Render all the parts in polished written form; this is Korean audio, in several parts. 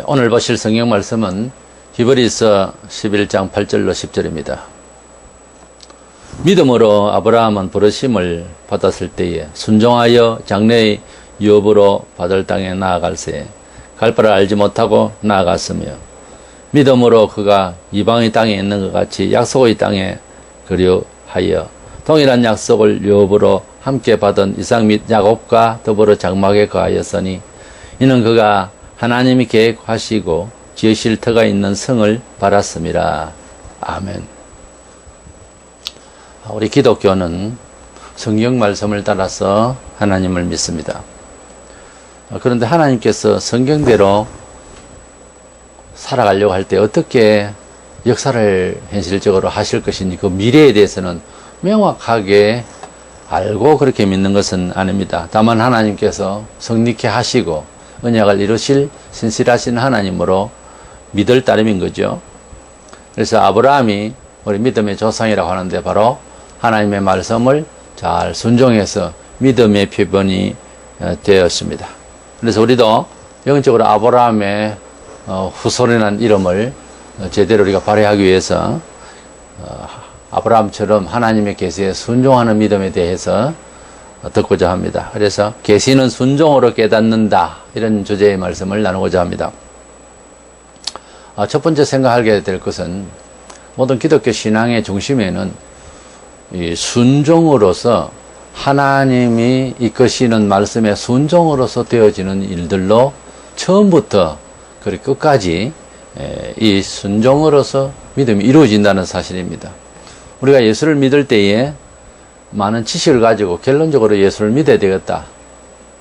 오늘 보실 성경 말씀은 히브리서 11장 8절로 10절입니다. 믿음으로 아브라함은 부르심을 받았을 때에 순종하여 장래의 유업으로 받을 땅에 나아갈새 갈 바를 알지 못하고 나아갔으며 믿음으로 그가 이방의 땅에 있는 것 같이 약속의 땅에 거류하여 동일한 약속을 유업으로 함께 받은 이삭 및 야곱과 더불어 장막에 거하였으니 이는 그가 하나님이 계획하시고 지으실 터가 있는 성을 바랐음이라. 아멘. 우리 기독교는 성경 말씀을 따라서 하나님을 믿습니다. 그런데 하나님께서 성경대로 살아가려고 할 때 어떻게 역사를 현실적으로 하실 것인지 그 미래에 대해서는 명확하게 알고 그렇게 믿는 것은 아닙니다. 다만 하나님께서 성립케 하시고 언약을 이루실 신실하신 하나님으로 믿을 따름인 거죠. 그래서 아브라함이 우리 믿음의 조상이라고 하는데 바로 하나님의 말씀을 잘 순종해서 믿음의 표본이 되었습니다. 그래서 우리도 영적으로 아브라함의 후손이라는 이름을 제대로 우리가 발휘하기 위해서 아브라함처럼 하나님의 계시에 순종하는 믿음에 대해서 듣고자 합니다. 그래서 계시는 순종으로 깨닫는다, 이런 주제의 말씀을 나누고자 합니다. 첫 번째 생각하게 될 것은 모든 기독교 신앙의 중심에는 이 순종으로서 하나님이 이끄시는 말씀의 순종으로서 되어지는 일들로 처음부터 그리고 끝까지 이 순종으로서 믿음이 이루어진다는 사실입니다. 우리가 예수를 믿을 때에 많은 지식을 가지고 결론적으로 예수를 믿어야 되겠다,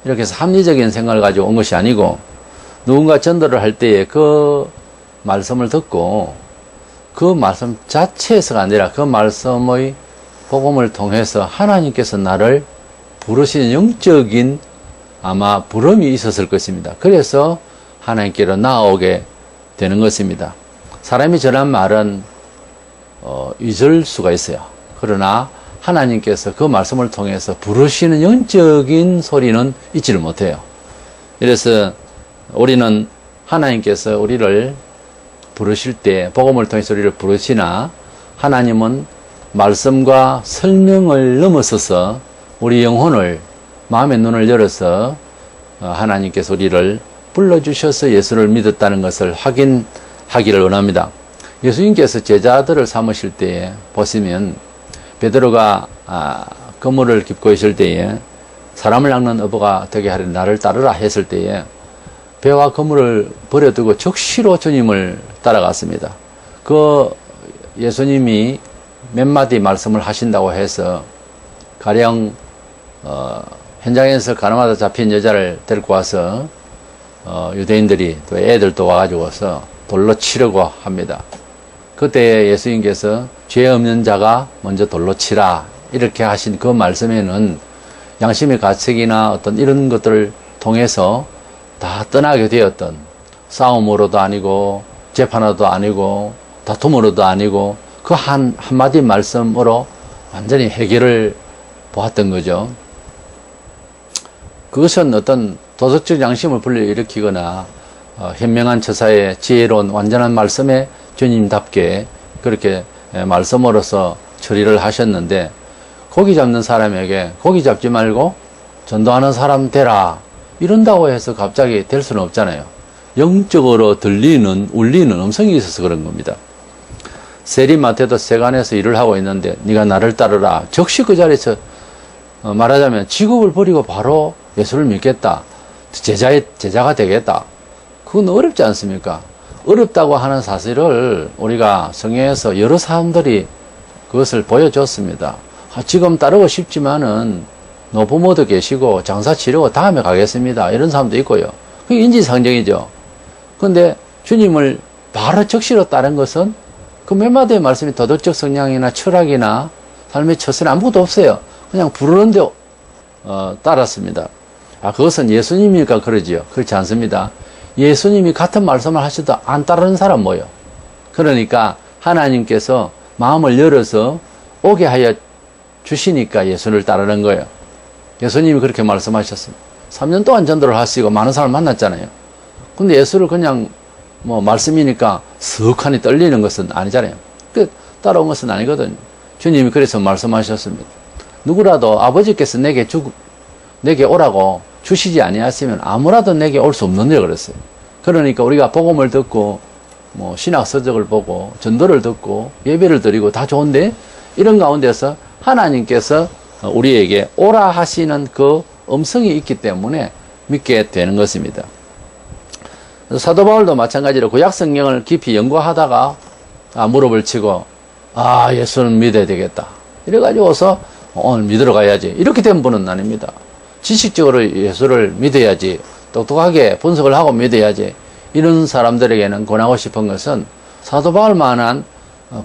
이렇게 해서 합리적인 생각을 가지고 온 것이 아니고 누군가 전도를 할 때에 그 말씀을 듣고 그 말씀 자체에서가 아니라 그 말씀의 복음을 통해서 하나님께서 나를 부르시는 영적인 아마 부름이 있었을 것입니다. 그래서 하나님께로 나아오게 되는 것입니다. 사람이 전한 말은 잊을 수가 있어요. 그러나 하나님께서 그 말씀을 통해서 부르시는 영적인 소리는 잊지를 못해요. 그래서 우리는 하나님께서 우리를 부르실 때 복음을 통해서 우리를 부르시나 하나님은 말씀과 설명을 넘어서서 우리 영혼을, 마음의 눈을 열어서 하나님께서 우리를 불러주셔서 예수를 믿었다는 것을 확인하기를 원합니다. 예수님께서 제자들을 삼으실 때에 보시면 베드로가 그물을 깁고 있을 때에 사람을 낚는 어부가 되게 하려 나를 따르라 했을 때에 배와 그물을 버려두고 적시로 주님을 따라갔습니다. 그 예수님이 몇 마디 말씀을 하신다고 해서 가령 현장에서 가늠하다 잡힌 여자를 데리고 와서 유대인들이 또 애들도 와가지고서 돌로 치려고 합니다. 그때 예수님께서 죄 없는 자가 먼저 돌로 치라, 이렇게 하신 그 말씀에는 양심의 가책이나 어떤 이런 것들을 통해서 다 떠나게 되었던, 싸움으로도 아니고 재판으로도 아니고 다툼으로도 아니고 그 한마디 말씀으로 완전히 해결을 보았던 거죠. 그것은 어떤 도덕적 양심을 불러일으키거나 현명한 처사의 지혜로운 완전한 말씀에 주님답게 그렇게 말씀으로서 처리를 하셨는데, 고기 잡는 사람에게 고기 잡지 말고 전도하는 사람 되라, 이런다고 해서 갑자기 될 수는 없잖아요. 영적으로 들리는, 울리는 음성이 있어서 그런 겁니다. 세리마태도 세간에서 일을 하고 있는데 네가 나를 따르라, 즉시 그 자리에서 말하자면 직업을 버리고 바로 예수를 믿겠다, 제자가 되겠다, 그건 어렵지 않습니까? 어렵다고 하는 사실을 우리가 성경에서 여러 사람들이 그것을 보여줬습니다. 지금 따르고 싶지만은 노부모도 계시고 장사 치르고 다음에 가겠습니다, 이런 사람도 있고요. 그게 인지상정이죠. 그런데 주님을 바로 적시로 따른 것은 그 몇 마디의 말씀이 도덕적 성향이나 철학이나 삶의 처세는 아무것도 없어요. 그냥 부르는데 따랐습니다. 그것은 예수님이니까 그러지요. 그렇지 않습니다. 예수님이 같은 말씀을 하셔도 안 따르는 사람 뭐예요? 그러니까 하나님께서 마음을 열어서 오게 하여 주시니까 예수를 따르는 거예요. 예수님이 그렇게 말씀하셨습니다. 3년 동안 전도를 하시고 많은 사람을 만났잖아요. 근데 예수를 그냥 뭐 말씀이니까 석하니 떨리는 것은 아니잖아요. 따라온 것은 아니거든요. 주님이 그래서 말씀하셨습니다. 누구라도 아버지께서 내게 오라고 주시지 아니하시면 아무라도 내게 올 수 없느니라 그랬어요. 그러니까 우리가 복음을 듣고 뭐 신학 서적을 보고 전도를 듣고 예배를 드리고 다 좋은데 이런 가운데서 하나님께서 우리에게 오라 하시는 그 음성이 있기 때문에 믿게 되는 것입니다. 사도 바울도 마찬가지로 구약 성경을 깊이 연구하다가 무릎을 치고 예수는 믿어야 되겠다 이래가지고서 오늘 믿으러 가야지 이렇게 된 분은 아닙니다. 지식적으로 예수를 믿어야지, 똑똑하게 분석을 하고 믿어야지, 이런 사람들에게는 권하고 싶은 것은 사도 바울만한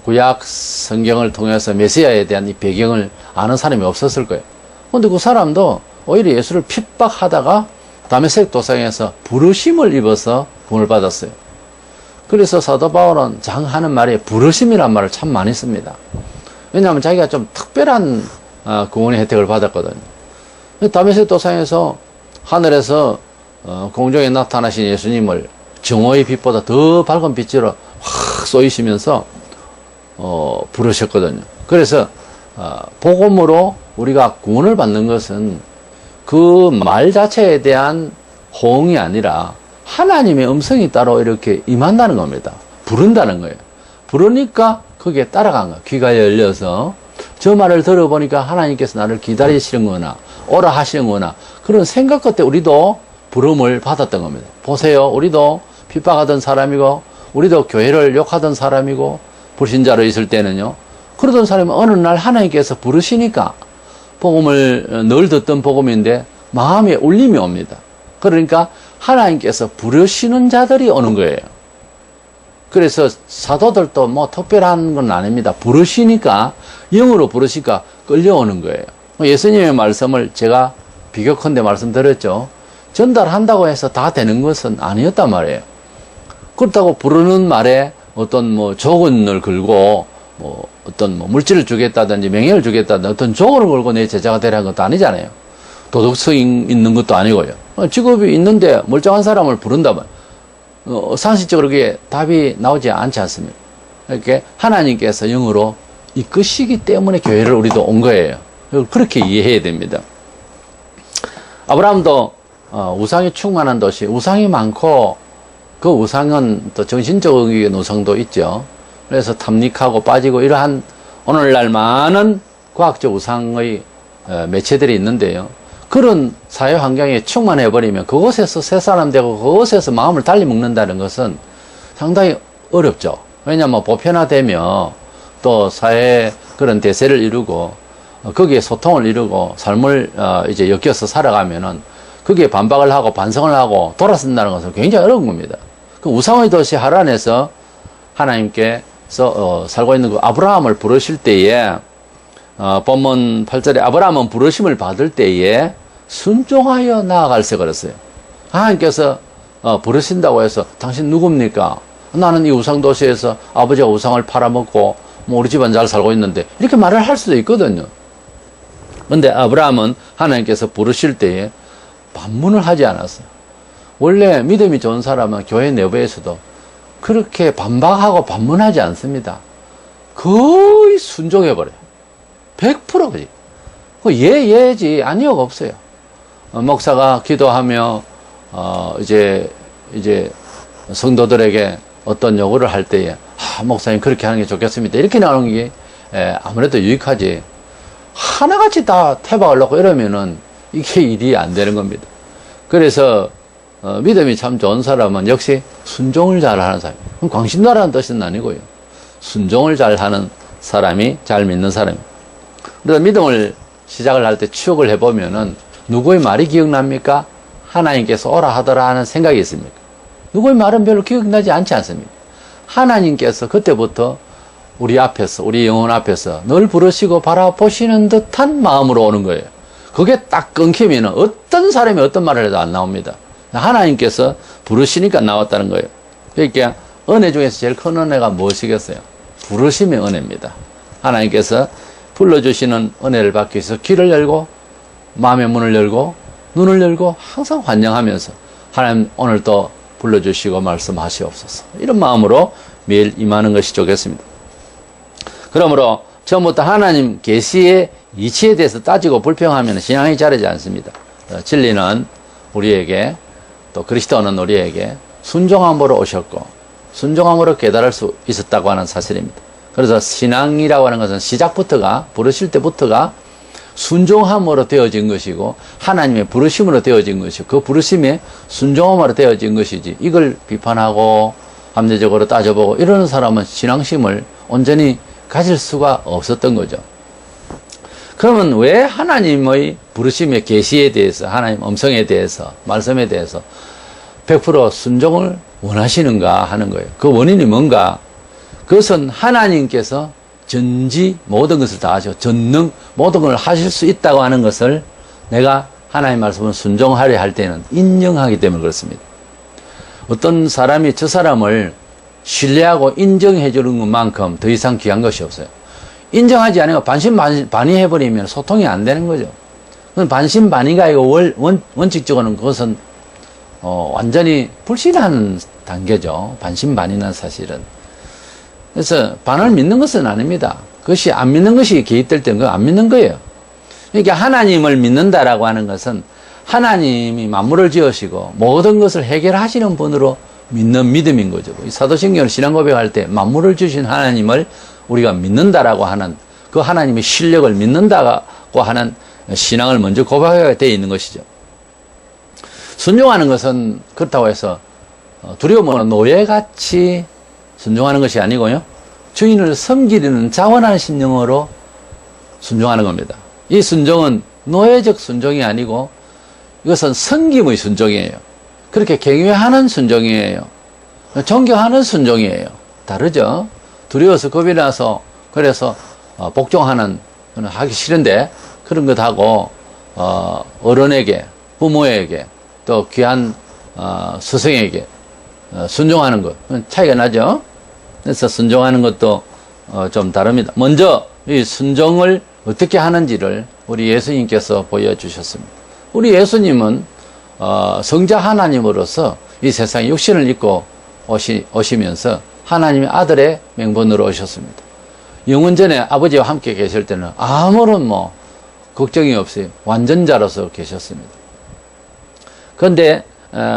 구약 성경을 통해서 메시아에 대한 이 배경을 아는 사람이 없었을 거예요. 근데 그 사람도 오히려 예수를 핍박하다가 다메섹 도상에서 부르심을 입어서 구원을 받았어요. 그래서 사도 바울은 하는 말에 부르심이란 말을 참 많이 씁니다. 왜냐하면 자기가 좀 특별한 구원의 혜택을 받았거든요. 다메섹 도상에서 하늘에서 공중에 나타나신 예수님을 정오의 빛보다 더 밝은 빛으로 확 쏘이시면서 부르셨거든요. 그래서 복음으로 우리가 구원을 받는 것은 그 말 자체에 대한 호응이 아니라 하나님의 음성이 따로 이렇게 임한다는 겁니다. 부른다는 거예요. 부르니까 거기에 따라간 거예요. 귀가 열려서 저 말을 들어보니까 하나님께서 나를 기다리시는 거나 오라 하시는 거나 그런 생각 끝에 우리도 부름을 받았던 겁니다. 보세요. 우리도 핍박하던 사람이고 우리도 교회를 욕하던 사람이고 불신자로 있을 때는요. 그러던 사람이 어느 날 하나님께서 부르시니까 복음을 늘 듣던 복음인데 마음에 울림이 옵니다. 그러니까 하나님께서 부르시는 자들이 오는 거예요. 그래서 사도들도 뭐 특별한 건 아닙니다. 부르시니까, 영으로 부르시니까 끌려오는 거예요. 예수님의 말씀을 제가 비교컨대 말씀드렸죠. 전달한다고 해서 다 되는 것은 아니었단 말이에요. 그렇다고 부르는 말에 어떤 뭐 조건을 걸고 뭐 어떤 뭐 물질을 주겠다든지 명예를 주겠다든지 어떤 조건을 걸고 내 제자가 되라는 것도 아니잖아요. 도덕성이 있는 것도 아니고요. 직업이 있는데 멀쩡한 사람을 부른다면 상식적으로 그게 답이 나오지 않지 않습니까? 이렇게 하나님께서 영으로 이끄시기 때문에 교회를 우리도 온 거예요. 그렇게 이해해야 됩니다. 아브라함도 우상이 충만한 도시, 우상이 많고 그 우상은 또 정신적인 우상도 있죠. 그래서 탐닉하고 빠지고 이러한 오늘날 많은 과학적 우상의 매체들이 있는데요. 그런 사회 환경에 충만해버리면 그곳에서 새 사람 되고 그곳에서 마음을 달리 먹는다는 것은 상당히 어렵죠. 왜냐하면 보편화되며 또 사회 그런 대세를 이루고 거기에 소통을 이루고 삶을 이제 엮여서 살아가면은 거기에 반박을 하고 반성을 하고 돌아선다는 것은 굉장히 어려운 겁니다. 그 우상의 도시 하란에서 하나님께서 살고 있는 그 아브라함을 부르실 때에 본문 8절에 아브라함은 부르심을 받을 때에 순종하여 나아갈세 그랬어요. 하나님께서 부르신다고 해서 당신 누굽니까? 나는 이 우상도시에서 아버지가 우상을 팔아먹고 뭐 우리 집안 잘 살고 있는데 이렇게 말을 할 수도 있거든요. 근데 아브라함은 하나님께서 부르실 때에 반문을 하지 않았어요. 원래 믿음이 좋은 사람은 교회 내부에서도 그렇게 반박하고 반문하지 않습니다. 거의 순종해버려요. 100% 그지. 예지 아니요가 없어요. 목사가 기도하며 이제 성도들에게 어떤 요구를 할 때에 목사님 그렇게 하는 게 좋겠습니다. 이렇게 나오는 게 아무래도 유익하지. 하나같이 다 태박을 놓고 이러면은 이게 일이 안 되는 겁니다. 그래서 믿음이 참 좋은 사람은 역시 순종을 잘하는 사람. 그럼 광신도라는 뜻은 아니고요. 순종을 잘하는 사람이 잘 믿는 사람입니다. 그래서 믿음을 시작을 할 때 추억을 해보면은 누구의 말이 기억납니까? 하나님께서 오라 하더라 하는 생각이 있습니까? 누구의 말은 별로 기억나지 않지 않습니까? 하나님께서 그때부터 우리 앞에서, 우리 영혼 앞에서 늘 부르시고 바라보시는 듯한 마음으로 오는 거예요. 그게 딱 끊기면은 어떤 사람이 어떤 말을 해도 안 나옵니다. 하나님께서 부르시니까 나왔다는 거예요. 그러니까 은혜 중에서 제일 큰 은혜가 무엇이겠어요? 부르심의 은혜입니다. 하나님께서 불러주시는 은혜를 받기 위해서 귀를 열고 마음의 문을 열고 눈을 열고 항상 환영하면서 하나님 오늘 또 불러주시고 말씀하시옵소서. 이런 마음으로 매일 임하는 것이 좋겠습니다. 그러므로 처음부터 하나님 계시의 이치에 대해서 따지고 불평하면 신앙이 자라지 않습니다. 진리는 우리에게, 또 그리스도는 우리에게 순종함으로 오셨고 순종함으로 깨달을 수 있었다고 하는 사실입니다. 그래서 신앙이라고 하는 것은 시작부터가, 부르실 때부터가 순종함으로 되어진 것이고 하나님의 부르심으로 되어진 것이고 그 부르심에 순종함으로 되어진 것이지, 이걸 비판하고 합리적으로 따져보고 이러는 사람은 신앙심을 온전히 가질 수가 없었던 거죠. 그러면 왜 하나님의 부르심의 계시에 대해서, 하나님 음성에 대해서, 말씀에 대해서 100% 순종을 원하시는가 하는 거예요. 그 원인이 뭔가? 그것은 하나님께서 전지 모든 것을 다 하시고 전능 모든 걸 하실 수 있다고 하는 것을 내가 하나님 말씀을 순종하려 할 때는 인정하기 때문에 그렇습니다. 어떤 사람이 저 사람을 신뢰하고 인정해 주는 것만큼 더 이상 귀한 것이 없어요. 인정하지 않으면 반신반의해버리면 소통이 안 되는 거죠. 반신반의가 아니고 원칙적으로는 그것은 완전히 불신하는 단계죠. 반신반의는 사실은. 그래서 반을 믿는 것은 아닙니다. 그것이 안 믿는 것이 개입될 때는 그거 안 믿는 거예요. 그러니까 하나님을 믿는다라고 하는 것은 하나님이 만물을 지으시고 모든 것을 해결하시는 분으로 믿는 믿음인 거죠. 이 사도신경을 신앙 고백할 때 만물을 주신 하나님을 우리가 믿는다라고 하는, 그 하나님의 실력을 믿는다고 하는 신앙을 먼저 고백하게 되어 있는 것이죠. 순종하는 것은 그렇다고 해서 두려움은 노예같이 순종하는 것이 아니고요, 주인을 섬기려는 자원하는 심령으로 순종하는 겁니다. 이 순종은 노예적 순종이 아니고 이것은 섬김의 순종이에요. 그렇게 경외하는 순종이에요. 존경하는 순종이에요. 다르죠. 두려워서 겁이 나서 그래서 복종하는, 하기 싫은데 그런 것 하고 어른에게, 부모에게, 또 귀한 스승에게 순종하는 것, 차이가 나죠. 그래서 순종하는 것도 좀 다릅니다. 먼저 이 순종을 어떻게 하는지를 우리 예수님께서 보여주셨습니다. 우리 예수님은 성자 하나님으로서 이 세상에 육신을 입고 오시면서 하나님의 아들의 명분으로 오셨습니다. 영원전에 아버지와 함께 계실 때는 아무런 걱정이 없이 완전자로서 계셨습니다. 그런데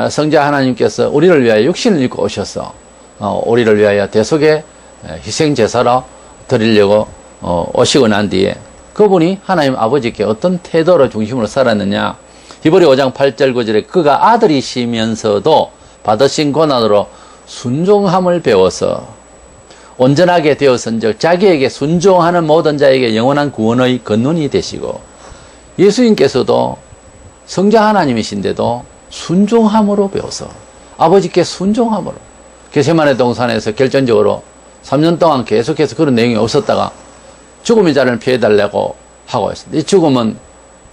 성자 하나님께서 우리를 위하여 육신을 입고 오셔서 우리를 위하여 대속의 희생제사로 드리려고 오시고 난 뒤에 그분이 하나님 아버지께 어떤 태도로 중심으로 살았느냐. 히브리 5장 8절 9절에 그가 아들이시면서도 받으신 고난으로 순종함을 배워서 온전하게 되었은즉 자기에게 순종하는 모든 자에게 영원한 구원의 근원이 되시고, 예수님께서도 성자 하나님이신데도 순종함으로 배워서 아버지께 순종함으로, 겟세마네 동산에서 결정적으로 3년 동안 계속해서 그런 내용이 없었다가 죽음의 자를 피해달라고 하고 있습니다. 이 죽음은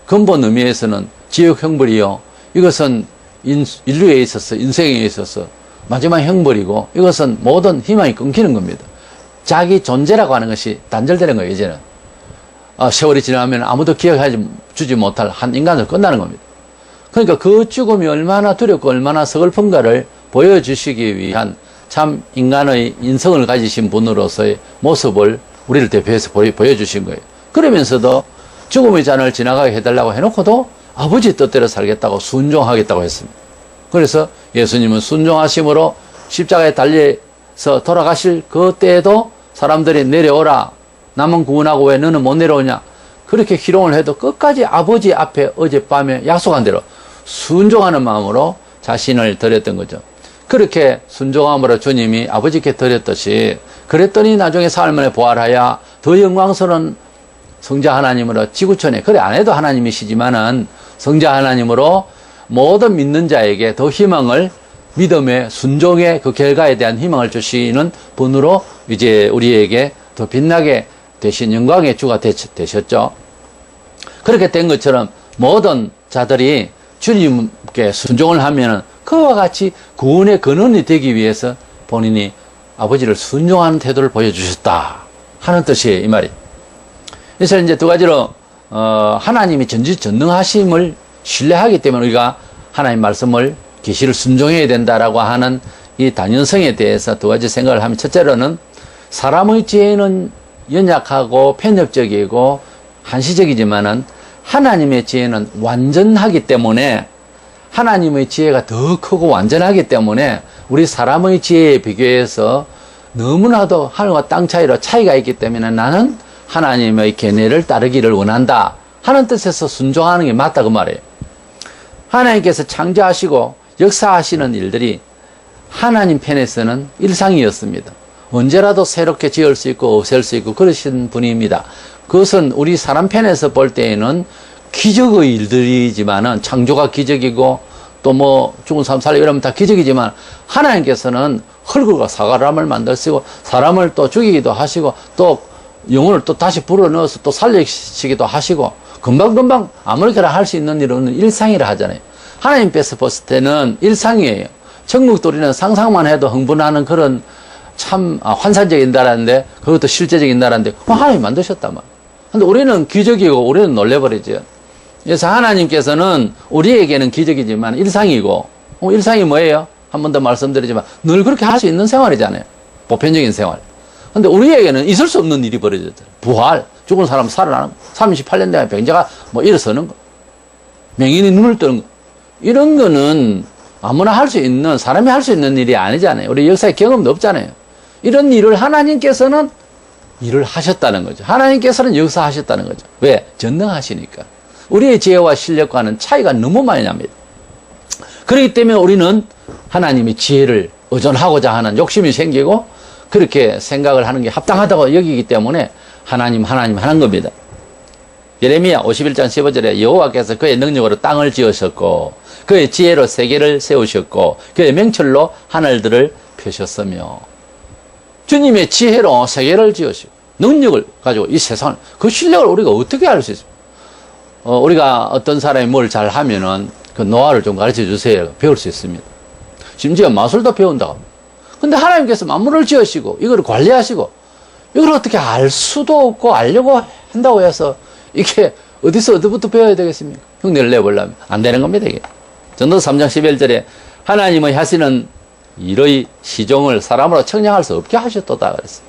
근본 의미에서는 지옥 형벌이요, 이것은 인류에 있어서, 인생에 있어서 마지막 형벌이고, 이것은 모든 희망이 끊기는 겁니다. 자기 존재라고 하는 것이 단절되는 거예요. 이제는 세월이 지나면 아무도 주지 못할 한 인간으로 끝나는 겁니다. 그러니까 그 죽음이 얼마나 두렵고 얼마나 서글픈가를 보여주시기 위한 참 인간의 인성을 가지신 분으로서의 모습을 우리를 대표해서 보여주신 거예요. 그러면서도 죽음의 잔을 지나가게 해달라고 해놓고도 아버지 뜻대로 살겠다고 순종하겠다고 했습니다. 그래서 예수님은 순종하심으로 십자가에 달려서 돌아가실 그 때에도 사람들이 내려오라, 남은 구원하고 왜 너는 못 내려오냐, 그렇게 희롱을 해도 끝까지 아버지 앞에 어젯밤에 약속한 대로 순종하는 마음으로 자신을 드렸던 거죠. 그렇게 순종함으로 주님이 아버지께 드렸듯이, 그랬더니 나중에 사흘 만에 부활하여 더 영광스러운 성자 하나님으로 지구촌에, 그래 안 해도 하나님이시지만은 성자 하나님으로 모든 믿는 자에게 더 희망을, 믿음의 순종의 그 결과에 대한 희망을 주시는 분으로 이제 우리에게 더 빛나게 되신 영광의 주가 되셨죠. 그렇게 된 것처럼 모든 자들이 주님께 순종을 하면은 그와 같이 구원의 근원이 되기 위해서 본인이 아버지를 순종하는 태도를 보여주셨다 하는 뜻이에요, 이 말이. 그래서 이제 두 가지로 하나님이 전지전능하심을 신뢰하기 때문에 우리가 하나님 말씀을 계시를 순종해야 된다라고 하는 이 당연성에 대해서 두 가지 생각을 하면, 첫째로는 사람의 지혜는 연약하고 편협적이고 한시적이지만은 하나님의 지혜는 완전하기 때문에, 하나님의 지혜가 더 크고 완전하기 때문에 우리 사람의 지혜에 비교해서 너무나도 하늘과 땅 차이로 차이가 있기 때문에 나는 하나님의 계례를 따르기를 원한다 하는 뜻에서 순종하는 게 맞다, 그 말이에요. 하나님께서 창조하시고 역사하시는 일들이 하나님 편에서는 일상이었습니다. 언제라도 새롭게 지을 수 있고 없앨 수 있고 그러신 분입니다. 그것은 우리 사람 편에서 볼 때에는 기적의 일들이지만은, 창조가 기적이고 또 뭐 죽은 사람 살리고 이러면 다 기적이지만, 하나님께서는 흙과 사람을 만드시고 사람을 또 죽이기도 하시고 또 영혼을 또 다시 불어넣어서 또 살리시기도 하시고, 금방금방 아무렇게나 할 수 있는 일은 일상이라 하잖아요. 하나님께서 봤을 때는 일상이에요. 천국도 우리는 상상만 해도 흥분하는 그런 참 환상적인 나라인데, 그것도 실제적인 나라인데 하나님이 만드셨단 말이에요. 근데 우리는 기적이고 우리는 놀래버리죠. 그래서 하나님께서는 우리에게는 기적이지만 일상이고, 일상이 뭐예요? 한 번 더 말씀드리지만 늘 그렇게 할 수 있는 생활이잖아요. 보편적인 생활. 근데 우리에게는 있을 수 없는 일이 벌어졌잖아요. 부활, 죽은 사람 살아나는 거, 38년 동안 병자가 뭐 일어서는 거, 맹인이 눈을 뜨는 거, 이런 거는 아무나 할 수 있는, 사람이 할 수 있는 일이 아니잖아요. 우리 역사에 경험도 없잖아요. 이런 일을 하나님께서는 일을 하셨다는 거죠. 하나님께서는 역사하셨다는 거죠. 왜? 전능하시니까. 우리의 지혜와 실력과는 차이가 너무 많이 납니다. 그렇기 때문에 우리는 하나님의 지혜를 의존하고자 하는 욕심이 생기고 그렇게 생각을 하는 게 합당하다고 여기기 때문에 하나님 하는 겁니다. 예레미야 51장 15절에 여호와께서 그의 능력으로 땅을 지으셨고 그의 지혜로 세계를 세우셨고 그의 명철로 하늘들을 펴셨으며, 주님의 지혜로 세계를 지으시고 능력을 가지고 이 세상을, 그 실력을 우리가 어떻게 알 수 있습니까? 우리가 어떤 사람이 뭘 잘하면은 그 노하우를 좀 가르쳐 주세요. 배울 수 있습니다. 심지어 마술도 배운다고 합니다. 근데 하나님께서 만물을 지으시고 이걸 관리하시고 이걸 어떻게 알 수도 없고 알려고 한다고 해서 이게 어디부터 배워야 되겠습니까? 흉내를 내보려면 안 되는 겁니다, 이게. 전도서 3장 11절에 하나님의 하시는 일의 시종을 사람으로 청량할 수 없게 하셨도다 그랬어요.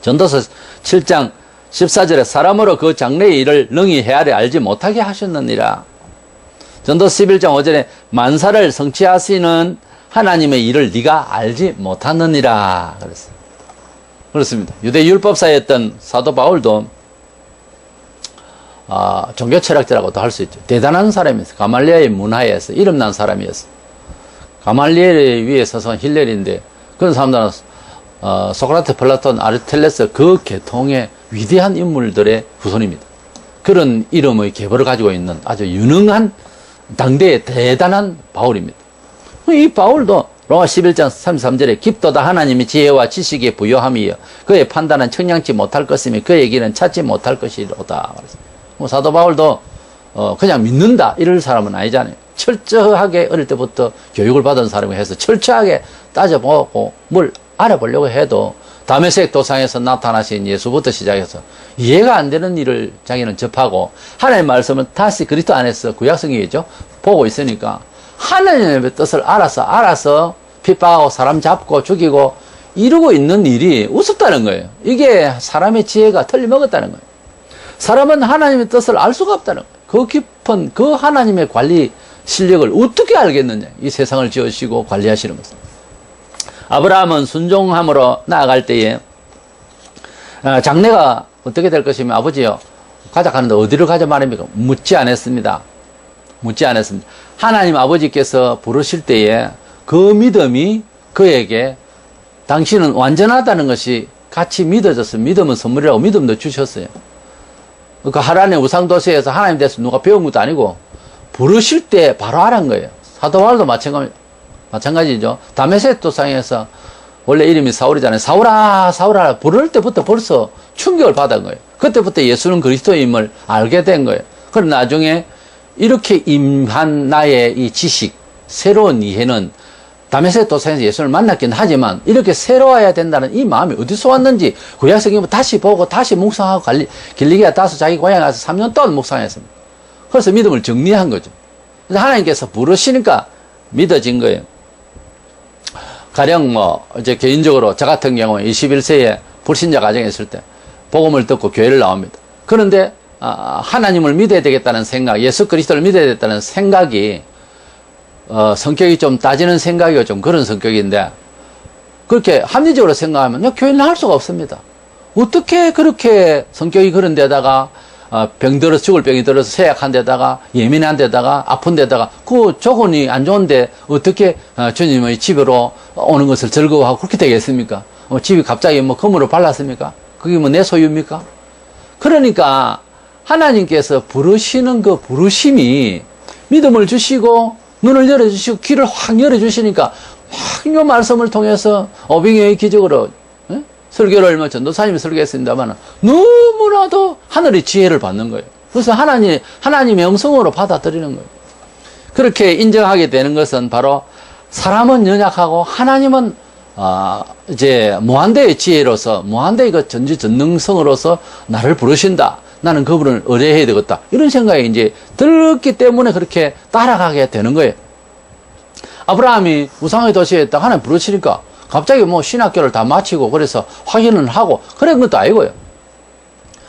전도서 7장 14절에 사람으로 그 장래의 일을 능히 헤아려 알지 못하게 하셨느니라. 전도서 11장 5절에 만사를 성취하시는 하나님의 일을 네가 알지 못하느니라 그랬어요. 그렇습니다. 유대 율법사였던 사도 바울도 종교 철학자라고도 할 수 있죠. 대단한 사람이었어요. 가말리엘의 문화에서 이름난 사람이었어요. 가말리엘 위에 서서 힐렐인데, 그런 사람들은 소크라테, 플라톤, 아리스토텔레스 그 계통의 위대한 인물들의 후손입니다. 그런 이름의 계보를 가지고 있는 아주 유능한 당대의 대단한 바울입니다. 이 바울도 로마 11장 33절에 깊도다 하나님이 지혜와 지식에 부요함이여 그의 판단은 청량치 못할 것이며 그의 길은 찾지 못할 것이로다. 사도 바울도 그냥 믿는다 이럴 사람은 아니잖아요. 철저하게 어릴 때부터 교육을 받은 사람이 해서 철저하게 따져보고 뭘 알아보려고 해도 다메섹 도상에서 나타나신 예수부터 시작해서 이해가 안 되는 일을 자기는 접하고 하나님의 말씀을 다시 그리스도 안에서 구약성경이죠. 보고 있으니까 하나님의 뜻을 알아서 핍박하고 사람 잡고 죽이고 이러고 있는 일이 우습다는 거예요. 이게 사람의 지혜가 틀림먹었다는 거예요. 사람은 하나님의 뜻을 알 수가 없다는 거예요. 그 깊은 그 하나님의 관리 실력을 어떻게 알겠느냐. 이 세상을 지으시고 관리하시는 것은. 아브라함은 순종함으로 나아갈 때에 장래가 어떻게 될 것이며 아버지요 가자 하는데 어디를 가자 말입니까? 묻지 않았습니다. 하나님 아버지께서 부르실 때에 그 믿음이 그에게 당신은 완전하다는 것이 같이 믿어졌어요. 믿음은 선물이라고 믿음도 주셨어요. 그 하란의 우상도시에서 하나님 대해서 누가 배운 것도 아니고 부르실 때 바로 알은 거예요. 사도 바울도 마찬가지죠. 다메섹 도상에서 원래 이름이 사울이잖아요. 사울아 부를 때부터 벌써 충격을 받은 거예요. 그때부터 예수는 그리스도임을 알게 된 거예요. 그럼 나중에 이렇게 임한 나의 이 지식, 새로운 이해는 다메섹 도상에서 예수를 만났긴 하지만 이렇게 새로워야 된다는 이 마음이 어디서 왔는지 구약성경 다시 보고 다시 묵상하고 길리기아 다서 자기 고향에 가서 3년 동안 묵상했습니다. 그래서 믿음을 정리한 거죠. 그래서 하나님께서 부르시니까 믿어진 거예요. 가령 이제 개인적으로 저 같은 경우에 21세에 불신자 가정에 있을 때 복음을 듣고 교회를 나옵니다. 그런데 하나님을 믿어야 되겠다는 생각, 예수 그리스도를 믿어야 되겠다는 생각이 성격이 좀 따지는 생각이고 좀 그런 성격인데, 그렇게 합리적으로 생각하면 교회를 나올 수가 없습니다. 어떻게 그렇게 성격이 그런 데다가 병 들어서 죽을 병이 들어서 쇠약한 데다가 예민한 데다가 아픈 데다가 그 조건이 안 좋은데 어떻게 주님의 집으로 오는 것을 즐거워하고 그렇게 되겠습니까? 집이 갑자기 금으로 발랐습니까? 그게 내 소유입니까? 그러니까 하나님께서 부르시는 그 부르심이 믿음을 주시고 눈을 열어주시고 귀를 확 열어주시니까 확 이 말씀을 통해서 오병이어의 기적으로 설교를 얼마 전도사님이 설교했습니다만 너무나도 하늘의 지혜를 받는 거예요. 그래서 하나님의 음성으로 받아들이는 거예요. 그렇게 인정하게 되는 것은 바로 사람은 연약하고 하나님은 이제 무한대의 지혜로서 무한대의 그 전지전능성으로서 나를 부르신다. 나는 그분을 의뢰해야 되겠다. 이런 생각이 이제 들었기 때문에 그렇게 따라가게 되는 거예요. 아브라함이 우상의 도시에 있다가 하나님 부르시니까 갑자기 신학교를 다 마치고 그래서 확인을 하고 그런 것도 아니고요.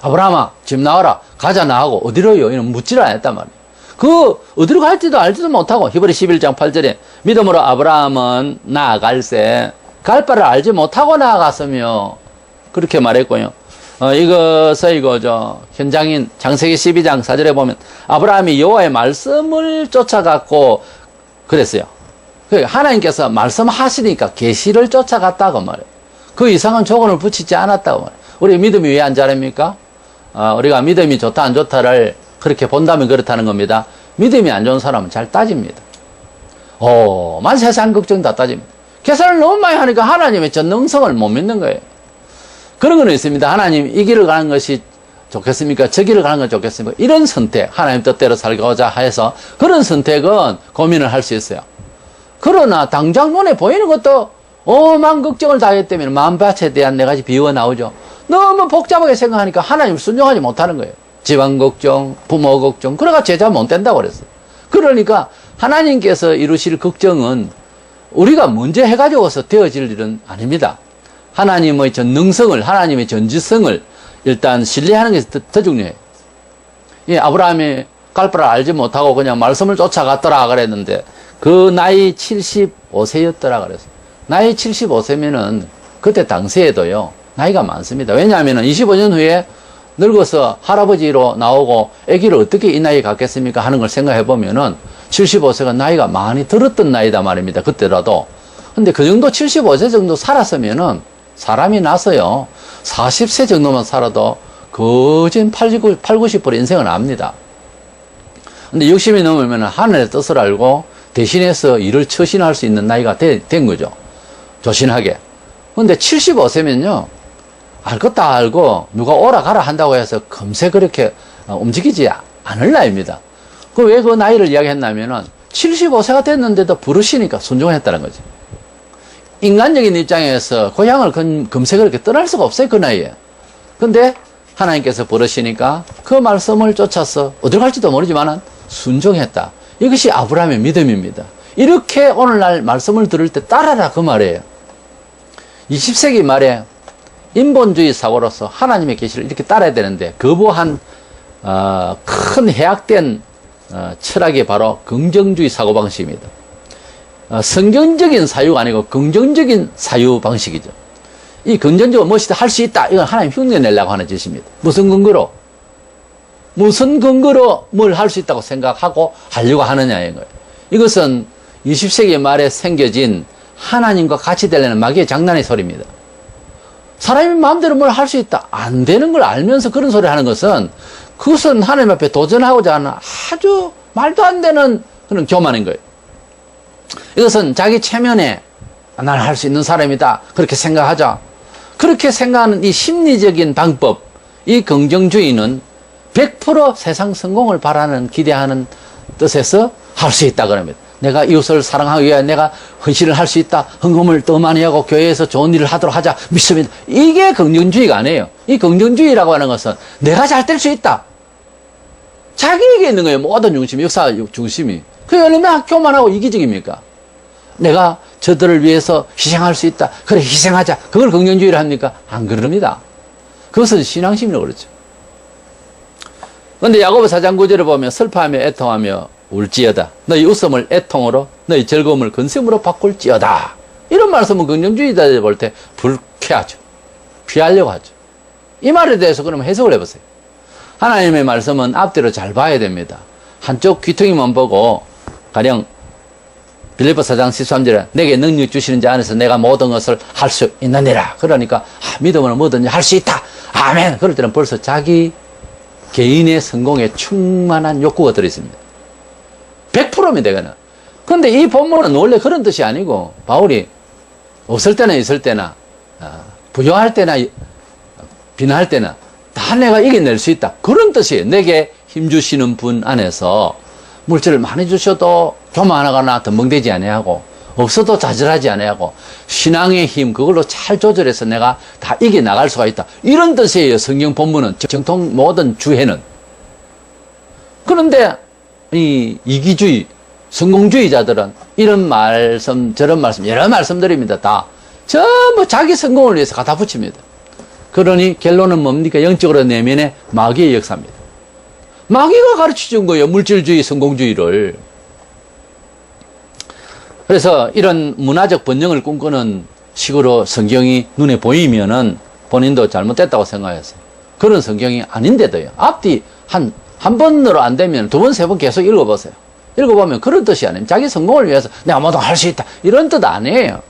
아브라함아, 집 나와라. 가자 나하고 어디로요? 이런 묻지를 않았단 말이에요. 어디로 갈지도 알지도 못하고 히브리 11장 8절에 믿음으로 아브라함은 나아갈새 갈 바를 알지 못하고 나아갔으며 그렇게 말했고요. 이것을 현장인 창세기 12장 4절에 보면 아브라함이 여호와의 말씀을 쫓아갔고 그랬어요. 하나님께서 말씀하시니까 계시를 쫓아갔다고 말해요. 그 이상한 조건을 붙이지 않았다고 말해요. 우리 믿음이 왜 안 자랍니까? 우리가 믿음이 좋다 안 좋다를 그렇게 본다면 그렇다는 겁니다. 믿음이 안 좋은 사람은 잘 따집니다. 만 세상 걱정 다 따집니다. 계산을 너무 많이 하니까 하나님의 전능성을 못 믿는 거예요. 그런 건 있습니다. 하나님 이 길을 가는 것이 좋겠습니까? 저 길을 가는 건 좋겠습니까? 이런 선택, 하나님 뜻대로 살고자 해서 그런 선택은 고민을 할 수 있어요. 그러나 당장 눈에 보이는 것도 오만 걱정을 다 했기 때문에 마음밭에 대한 네 가지 비유가 나오죠. 너무 복잡하게 생각하니까 하나님을 순종하지 못하는 거예요. 집안 걱정, 부모 걱정, 그러니까 제자 못 된다고 그랬어요. 그러니까 하나님께서 이루실 걱정은 우리가 문제 해가지고서 되어질 일은 아닙니다. 하나님의 전능성을, 하나님의 전지성을 일단 신뢰하는 것이 더 중요해요. 아브라함이 갈 바를 알지 못하고 그냥 말씀을 쫓아갔더라 그랬는데 그 나이 75세였더라 그랬어요. 나이 75세면은 그때 당시에도요 나이가 많습니다. 왜냐하면 25년 후에 늙어서 할아버지로 나오고 아기를 어떻게 이 나이에 갖겠습니까 하는 걸 생각해 보면은 75세가 나이가 많이 들었던 나이다 말입니다. 그때라도. 근데 그 정도 75세 정도 살았으면은 사람이 나서요 40세 정도만 살아도 거진 80% 인생을 압니다. 근데 60이 넘으면 하늘의 뜻을 알고 대신해서 일을 처신할 수 있는 나이가 된 거죠. 조신하게. 근데 75세면요 알 것 다 알고 누가 오라 가라 한다고 해서 금세 그렇게 움직이지 않을 나이입니다. 왜 그 나이를 이야기했냐면은 75세가 됐는데도 부르시니까 순종했다는 거지. 인간적인 입장에서 고향을 금세 그렇게 떠날 수가 없어요, 그 나이에. 근데 하나님께서 부르시니까 그 말씀을 쫓아서 어디로 갈지도 모르지만은 순종했다. 이것이 아브라함의 믿음입니다. 이렇게 오늘날 말씀을 들을 때 따라라 그 말이에요. 20세기 말에 인본주의 사고로서 하나님의 계시를 이렇게 따라야 되는데 거부한 큰 해악된 철학이 바로 긍정주의 사고방식입니다. 성경적인 사유가 아니고 긍정적인 사유방식이죠. 이 긍정적으로 무엇이든 할 수 있다. 이건 하나님 흉내내려고 하는 짓입니다. 무슨 근거로 뭘 할 수 있다고 생각하고 하려고 하느냐인 거예요. 이것은 20세기 말에 생겨진 하나님과 같이 되려는 마귀의 장난의 소리입니다. 사람이 마음대로 뭘 할 수 있다. 안 되는 걸 알면서 그런 소리 하는 것은 그것은 하나님 앞에 도전하고자 하는 아주 말도 안 되는 그런 교만인 거예요. 이것은 자기 체면에 나는 할 수 있는 사람이다. 그렇게 생각하자. 그렇게 생각하는 이 심리적인 방법, 이 긍정주의는 100% 세상 성공을 바라는 기대하는 뜻에서 할 수 있다 그럽니다. 내가 이웃을 사랑하기 위해 내가 헌신을 할 수 있다. 헌금을 더 많이 하고 교회에서 좋은 일을 하도록 하자. 믿습니다. 이게 긍정주의가 아니에요. 이 긍정주의라고 하는 것은 내가 잘 될 수 있다. 자기에게 있는 거예요. 모든 중심이, 역사 중심이. 그게 얼마나 교만하고 이기적입니까? 내가 저들을 위해서 희생할 수 있다. 그래, 희생하자. 그걸 긍정주의를 합니까? 안 그럽니다. 그것은 신앙심이라고 그러죠. 그런데 야고보 4장 9절을 보면 슬퍼하며 애통하며 울지어다. 너희 웃음을 애통으로, 너희 즐거움을 근심으로 바꿀지어다. 이런 말씀은 긍정주의자들 볼 때 불쾌하죠. 피하려고 하죠. 이 말에 대해서 그러면 해석을 해보세요. 하나님의 말씀은 앞뒤로 잘 봐야 됩니다. 한쪽 귀퉁이만 보고 가령 빌립보 4장 13절에 내게 능력 주시는 자 안에서 내가 모든 것을 할 수 있느니라. 그러니까 믿음으로 뭐든지 할 수 있다. 아멘. 그럴 때는 벌써 자기 개인의 성공에 충만한 욕구가 들어있습니다. 100%입니다. 이거는. 그런데 이 본문은 원래 그런 뜻이 아니고 바울이 없을 때나 있을 때나 부요할 때나 비난할 때나 다 내가 이겨낼 수 있다. 그런 뜻이에요. 내게 힘주시는 분 안에서 물질을 많이 주셔도 교만하거나 덤벙대지 아니하고 없어도 좌절하지 아니하고 신앙의 힘 그걸로 잘 조절해서 내가 다 이겨나갈 수가 있다. 이런 뜻이에요. 성경 본문은 정통 모든 주해는. 그런데 이 이기주의 성공주의자들은 이런 말씀 저런 말씀 여러 말씀드립니다. 다 전부 자기 성공을 위해서 갖다 붙입니다. 그러니 결론은 뭡니까? 영적으로 내면의 마귀의 역사입니다. 마귀가 가르쳐준 거예요. 물질주의, 성공주의를. 그래서 이런 문화적 번영을 꿈꾸는 식으로 성경이 눈에 보이면은 본인도 잘못됐다고 생각해서 그런 성경이 아닌데도요. 앞뒤 한 번으로 안 되면 두 번, 세 번 계속 읽어보세요. 읽어보면 그런 뜻이 아니에요. 자기 성공을 위해서 내가 뭐든 할 수 있다. 이런 뜻 아니에요.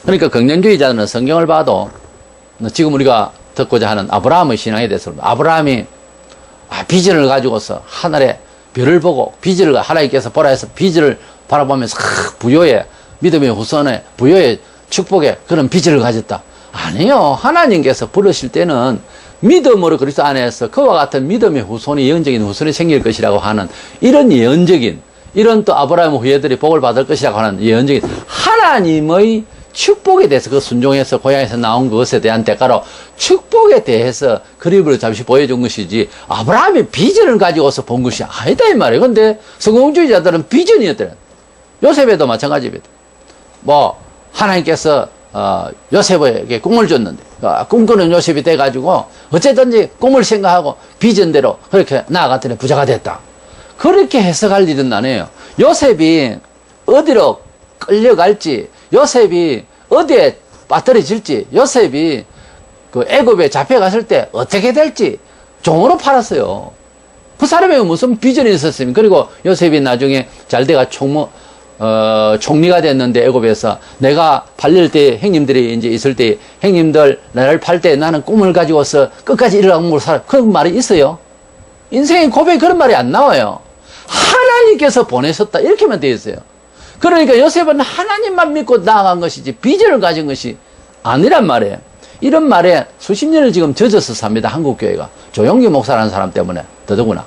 그러니까 긍정주의자는 성경을 봐도 지금 우리가 듣고자 하는 아브라함의 신앙에 대해서 아브라함이 비전을 가지고서 하늘에 별을 보고 비전을 하나님께서 보라 해서 비전을 바라보면서 부요의 믿음의 후손의 부요의 축복의 그런 비전을 가졌다. 아니요. 하나님께서 부르실 때는 믿음으로 그리스도 안에서 그와 같은 믿음의 후손이 예언적인 후손이 생길 것이라고 하는 이런 예언적인 이런 또 아브라함 후예들이 복을 받을 것이라고 하는 예언적인 하나님의 축복에 대해서 그 순종해서 고향에서 나온 것에 대한 대가로 축복에 대해서 그림을 잠시 보여준 것이지 아브라함이 비전을 가지고서 본 것이 아니다 이 말이에요. 근데 성공주의자들은 비전이었더라. 요셉에도 마찬가지입니다. 뭐 하나님께서 요셉에게 꿈을 줬는데 꿈꾸는 요셉이 돼가지고 어쨌든지 꿈을 생각하고 비전대로 그렇게 나아갔더니 부자가 됐다. 그렇게 해석할 일은 아니에요. 요셉이 어디로 끌려갈지 요셉이 어디에 빠뜨려질지 요셉이 그 애굽에 잡혀갔을 때 어떻게 될지 종으로 팔았어요. 그 사람에게 무슨 비전이 있었습니까? 그리고 요셉이 나중에 잘 돼가 총리가 됐는데 애굽에서 내가 팔릴 때 형님들이 이제 있을 때 형님들 나를 팔 때 나는 꿈을 가지고서 끝까지 일어나고 살아. 그런 말이 있어요. 인생의 고백에 그런 말이 안 나와요. 하나님께서 보내셨다 이렇게만 되어 있어요. 그러니까 요셉은 하나님만 믿고 나아간 것이지 비전을 가진 것이 아니란 말이에요. 이런 말에 수십 년을 지금 젖어서 삽니다. 한국교회가. 조용기 목사라는 사람 때문에 더더구나.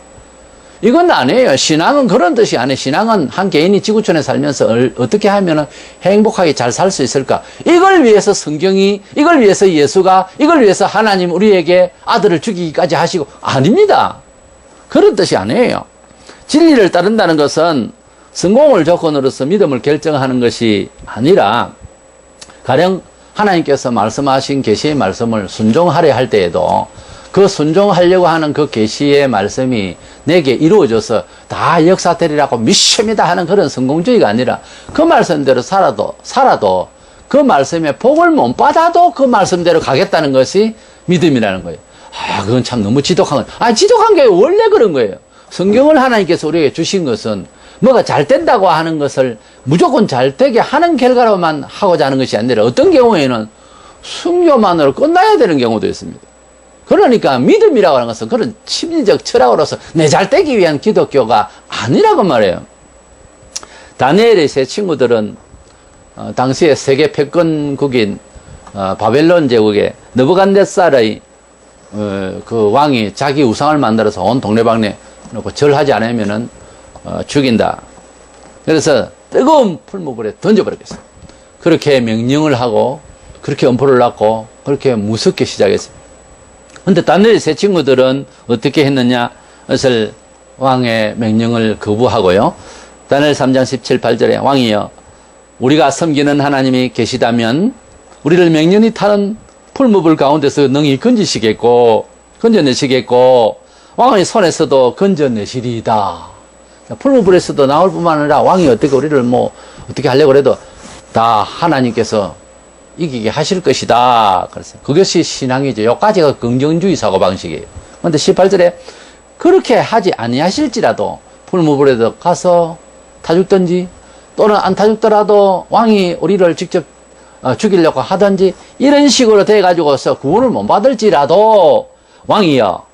이건 아니에요. 신앙은 그런 뜻이 아니에요. 신앙은 한 개인이 지구촌에 살면서 어떻게 하면 행복하게 잘 살 수 있을까? 이걸 위해서 성경이, 이걸 위해서 예수가, 이걸 위해서 하나님 우리에게 아들을 주기까지 하시고 아닙니다. 그런 뜻이 아니에요. 진리를 따른다는 것은 성공을 조건으로서 믿음을 결정하는 것이 아니라 가령 하나님께서 말씀하신 계시의 말씀을 순종하려 할 때에도 그 순종하려고 하는 그 계시의 말씀이 내게 이루어져서 다 역사되리라고 믿습니다 하는 그런 성공주의가 아니라 그 말씀대로 살아도 그 말씀에 복을 못 받아도 그 말씀대로 가겠다는 것이 믿음이라는 거예요. 그건 참 너무 지독한 거예요. 지독한 게 원래 그런 거예요. 성경을 하나님께서 우리에게 주신 것은 뭐가 잘 된다고 하는 것을 무조건 잘 되게 하는 결과로만 하고자 하는 것이 아니라 어떤 경우에는 순교만으로 끝나야 되는 경우도 있습니다. 그러니까 믿음이라고 하는 것은 그런 심리적 철학으로서 내 잘 되기 위한 기독교가 아니라고 말해요. 다니엘의 세 친구들은 당시에 세계 패권국인 바벨론 제국의 느부갓네살의 그 왕이 자기 우상을 만들어서 온 동네방네 놓고 절하지 않으면은 죽인다. 그래서 뜨거운 풀무불에 던져버렸겠어요. 그렇게 명령을 하고 그렇게 엄포를 놨고 그렇게 무섭게 시작했습니다. 근데 다니엘의 세 친구들은 어떻게 했느냐? 그것을 왕의 명령을 거부하고요. 다니엘 3장 17, 8절에 왕이여 우리가 섬기는 하나님이 계시다면 우리를 맹렬히 타는 풀무불 가운데서 능히 건져내시겠고 왕의 손에서도 건져내시리이다. 풀무불에서도 나올 뿐만 아니라 왕이 어떻게 우리를 어떻게 하려고 해도 다 하나님께서 이기게 하실 것이다. 그래서 그것이 신앙이죠. 여기까지가 긍정주의 사고방식이에요. 그런데 18절에 그렇게 하지 아니하실지라도 풀무불에도 가서 타죽든지 또는 안 타죽더라도 왕이 우리를 직접 죽이려고 하든지 이런 식으로 돼가지고서 구원을 못 받을지라도 왕이여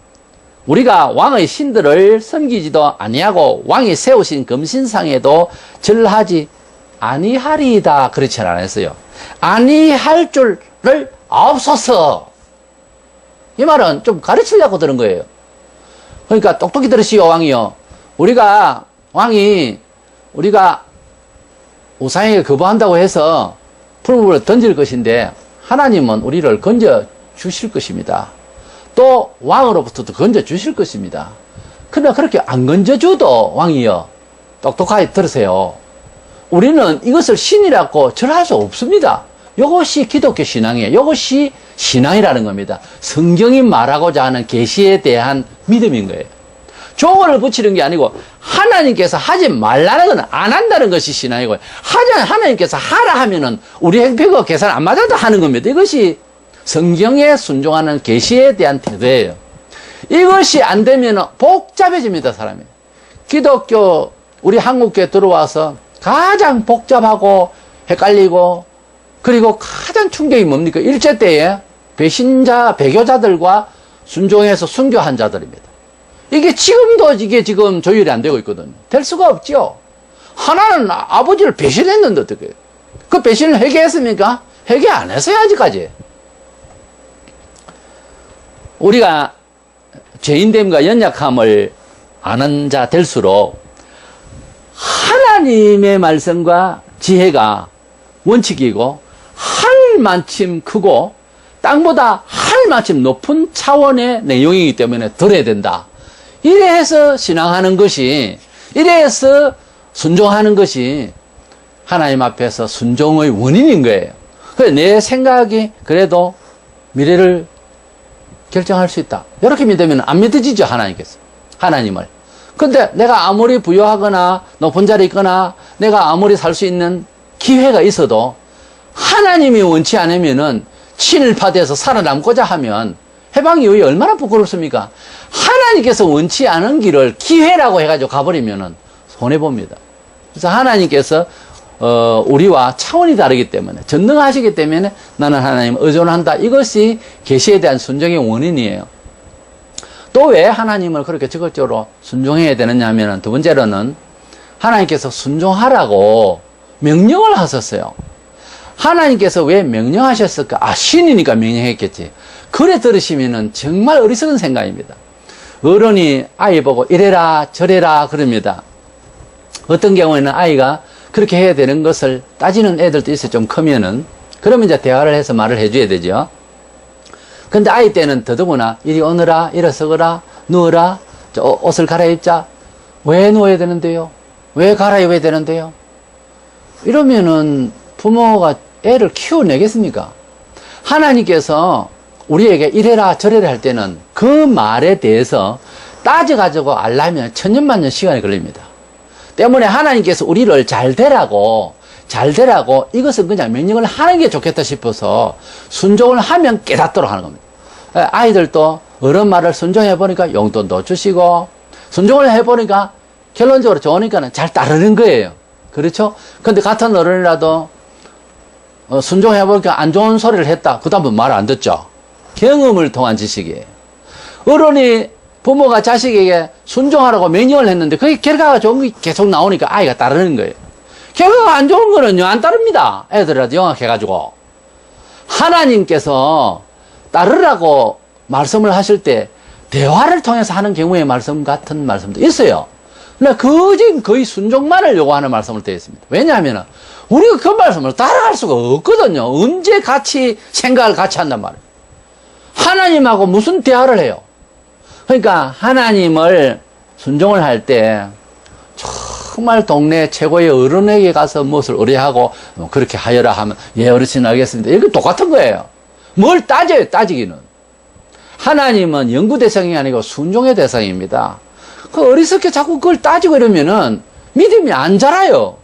우리가 왕의 신들을 섬기지도 아니하고 왕이 세우신 금신상에도 절하지 아니하리이다. 그렇지 않았어요. 아니할 줄을 없어서. 이 말은 좀 가르치려고 들은 거예요. 그러니까 똑똑히 들으시오 왕이요. 왕이 우리가 우상에게 거부한다고 해서 풀무불을 던질 것인데 하나님은 우리를 건져 주실 것입니다. 또 왕으로부터도 건져 주실 것입니다. 그러나 그렇게 안 건져줘도 왕이요. 똑똑하게 들으세요. 우리는 이것을 신이라고 절할 수 없습니다. 이것이 기독교 신앙이에요. 이것이 신앙이라는 겁니다. 성경이 말하고자 하는 계시에 대한 믿음인 거예요. 조건을 붙이는 게 아니고 하나님께서 하지 말라는 건 안 한다는 것이 신앙이고요. 하나님께서 하라 하면은 우리 행패가 계산 안 맞아도 하는 겁니다. 이것이 성경에 순종하는 계시에 대한 태도예요. 이것이 안 되면 복잡해집니다, 사람이. 기독교 우리 한국교에 들어와서 가장 복잡하고 헷갈리고 그리고 가장 충격이 뭡니까? 일제 때에 배교자들과 순종해서 순교한 자들입니다. 이게 지금 조율이 안 되고 있거든요. 될 수가 없죠. 하나는 아버지를 배신했는데 어떻게 해요? 그 배신을 회개했습니까? 회개 안 했어요, 아직까지. 우리가 죄인됨과 연약함을 아는 자 될수록 하나님의 말씀과 지혜가 원칙이고 할 만큼 크고 땅보다 할 만큼 높은 차원의 내용이기 때문에 들어야 된다. 이래서 신앙하는 것이, 이래서 순종하는 것이 하나님 앞에서 순종의 원인인 거예요. 그래서 내 생각이 그래도 미래를 결정할 수 있다. 이렇게 믿으면 안 믿어지죠, 하나님을. 근데 내가 아무리 부유하거나 높은 자리에 있거나 내가 아무리 살 수 있는 기회가 있어도 하나님이 원치 않으면은 친일파돼서 살아남고자 하면 해방 이후에 얼마나 부끄럽습니까? 하나님께서 원치 않은 길을 기회라고 해가지고 가버리면은 손해봅니다. 그래서 하나님께서 우리와 차원이 다르기 때문에 전능하시기 때문에 나는 하나님 의존한다. 이것이 계시에 대한 순종의 원인이에요. 또 왜 하나님을 그렇게 적극적으로 순종해야 되느냐 하면 두 번째로는 하나님께서 순종하라고 명령을 하셨어요. 하나님께서 왜 명령하셨을까? 신이니까 명령했겠지. 그래 들으시면은 정말 어리석은 생각입니다. 어른이 아이 보고 이래라 저래라 그럽니다. 어떤 경우에는 아이가 그렇게 해야 되는 것을 따지는 애들도 있어요. 좀 크면은. 그러면 이제 대화를 해서 말을 해줘야 되죠. 근데 아이 때는 더더구나 이리 오너라, 일어서거라, 누워라, 옷을 갈아입자. 왜 누워야 되는데요? 왜 갈아입어야 되는데요? 이러면은 부모가 애를 키워내겠습니까? 하나님께서 우리에게 이래라 저래라 할 때는 그 말에 대해서 따져가지고 알려면 천년만년 시간이 걸립니다. 때문에 하나님께서 우리를 잘 되라고 이것은 그냥 명령을 하는 게 좋겠다 싶어서 순종을 하면 깨닫도록 하는 겁니다. 아이들도 어른 말을 순종해보니까 용돈도 주시고 순종을 해보니까 결론적으로 좋으니까 잘 따르는 거예요. 그렇죠? 근데 같은 어른이라도 순종해보니까 안 좋은 소리를 했다. 그 다음은 말 안 듣죠. 경험을 통한 지식이에요. 어른이 부모가 자식에게 순종하라고 명령을 했는데 그게 결과가 좋은 게 계속 나오니까 아이가 따르는 거예요. 결과가 안 좋은 거는요, 안 따릅니다. 애들한테 영악해가지고. 하나님께서 따르라고 말씀을 하실 때 대화를 통해서 하는 경우의 말씀 같은 말씀도 있어요. 근데 거의 순종만을 요구하는 말씀을 되어 있습니다. 왜냐하면 우리가 그 말씀을 따라갈 수가 없거든요. 언제 생각을 같이 한단 말이에요. 하나님하고 무슨 대화를 해요? 그러니까 하나님을 순종을 할 때 정말 동네 최고의 어른에게 가서 무엇을 의뢰하고 그렇게 하여라 하면 예 어르신 알겠습니다. 이거 똑같은 거예요. 뭘 따져요 따지기는. 하나님은 연구 대상이 아니고 순종의 대상입니다. 그 어리석게 자꾸 그걸 따지고 이러면은 믿음이 안 자라요.